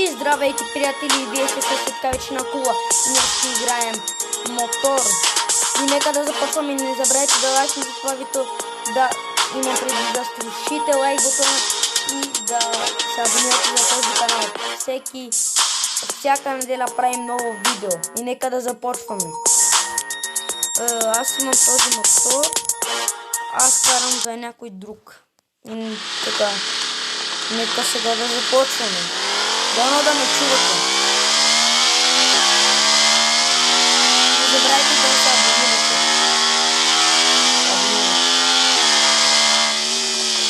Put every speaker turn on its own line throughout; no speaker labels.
И здравейте, приятели, вие сте с Светкавична кула и ние ще играем мотор. И нека да започваме, не забравяйте да лайкнете това видео, да имам преди да струшите лайк бутона и да се абонирате за този канал. Всяка неделя правим ново видео и нека да започваме. Аз имам този мотор, аз карам за някой друг. Така, нека сега да започваме. Дано да ме чувате. Не забравяйте да се абонирате.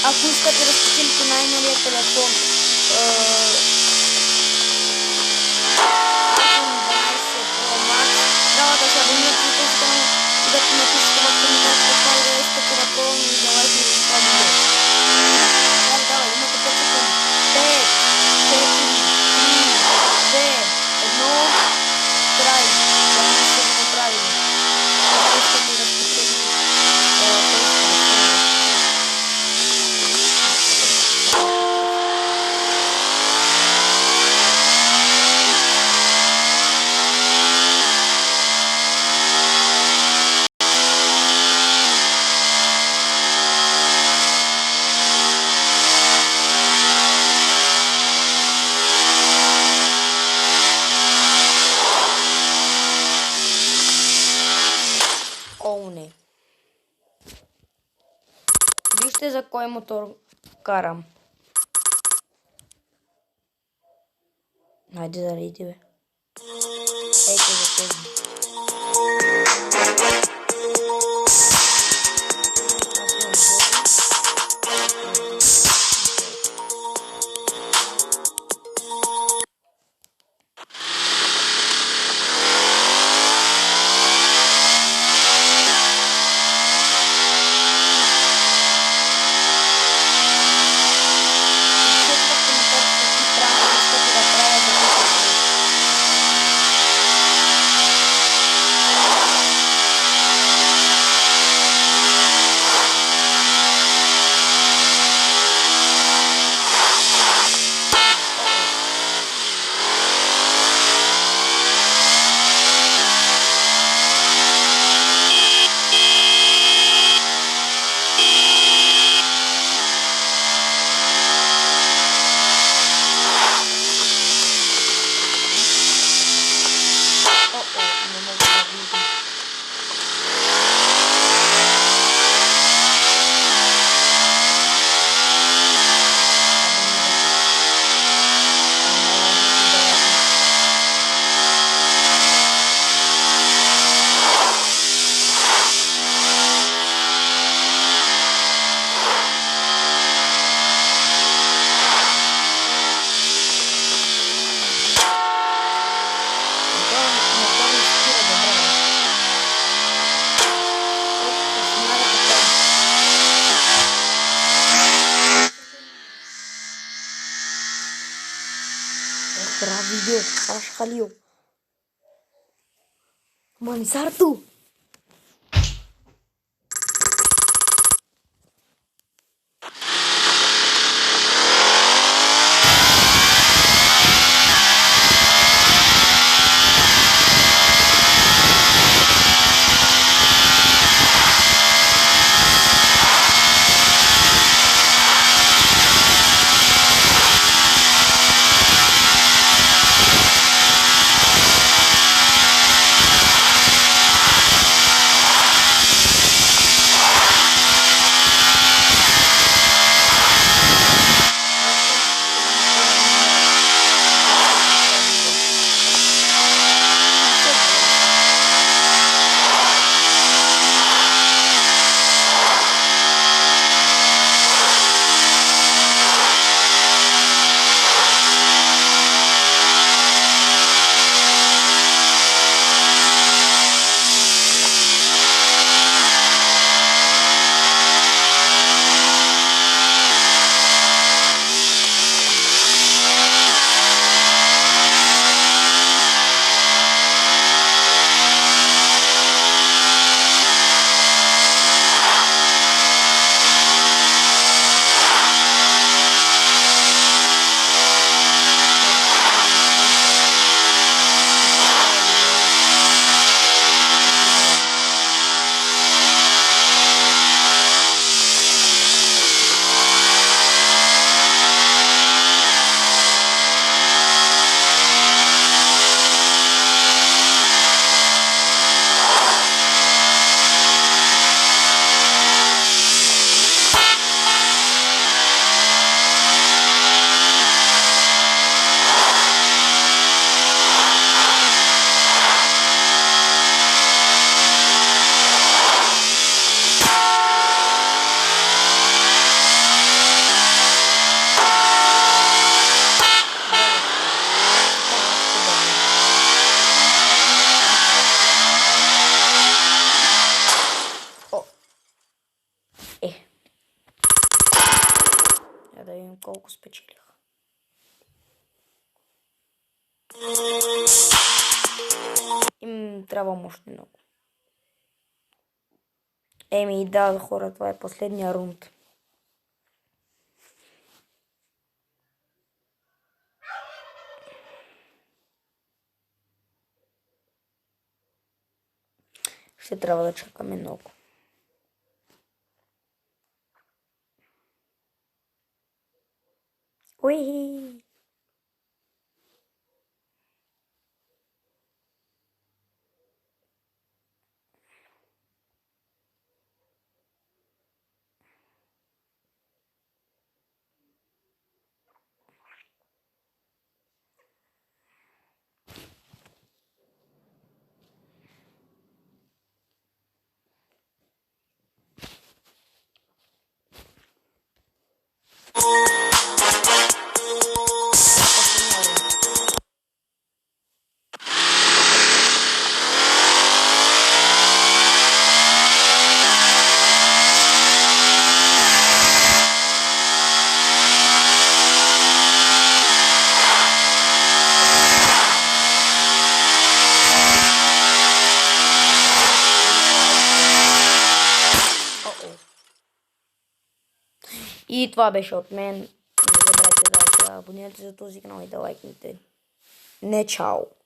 Ако искате да спечелите най-новия телефон, трябва да се абонирате за този канал и да напишете в коментарите каква идея искате да пробваме и да лайкнете това видео. Давай, имате 5 секунди. 5, 4, 3, 2, 1, край. Това не сте го направили. Ако искате да спечелите този телефон. Не. Вижте за кой мотор карам. Хайде да рейди, бе. Ейте за тези. Bravo video, Arаш Халил. Манисарту. колко спечелих. Им трябва още много. Еми да, хора, това е последния рунд. Ще трябва да чакаме много. Уи! И това беше от мен. Не забравяйте да се абонирате за този канал и да лайкнете. Не чао!